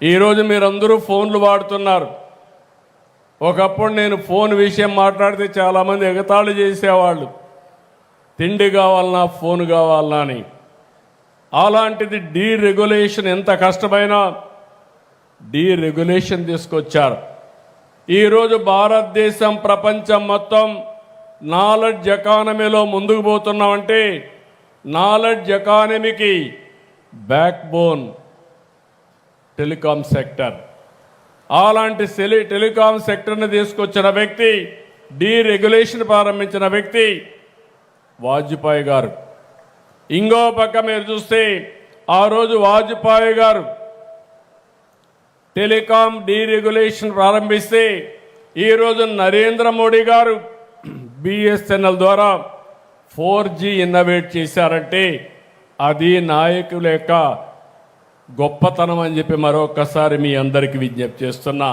ఈరోజు మీరందరూ ఫోన్లు వాడుతున్నారు. ఒకప్పుడు నేను ఫోన్ విషయం మాట్లాడితే చాలామంది ఎగతాళి చేసేవాళ్ళు, తిండి కావాలన్నా ఫోన్ కావాలన్నా అని. అలాంటిది డీరెగ్యులేషన్, ఎంత కష్టమైనా డీరెగ్యులేషన్ తీసుకొచ్చారు. ఈరోజు భారతదేశం, ప్రపంచం మొత్తం నాలెడ్జ్ ఎకానమీలో ముందుకు పోతున్నామంటే నాలెడ్జ్ ఎకానమీకి బ్యాక్ బోన్ టెలికాం సెక్టర్. అలాంటి టెలికాం సెక్టర్ని తీసుకొచ్చిన వ్యక్తి, డీరెగ్యులేషన్ ప్రారంభించిన వ్యక్తి వాజ్పేయి గారు. ఇంకో పక్క మీరు చూస్తే ఆ రోజు వాజ్పేయి గారు టెలికాం డీరెగ్యులేషన్ ప్రారంభిస్తే ఈరోజు నరేంద్ర మోడీ గారు బిఎస్ఎన్ఎల్ ద్వారా 4G ఇన్నోవేట్ చేశారంటే అది నాయకుల యొక్క గొప్పతనం అని చెప్పి మరొకసారి మీ అందరికీ విజ్ఞప్తి చేస్తున్నా.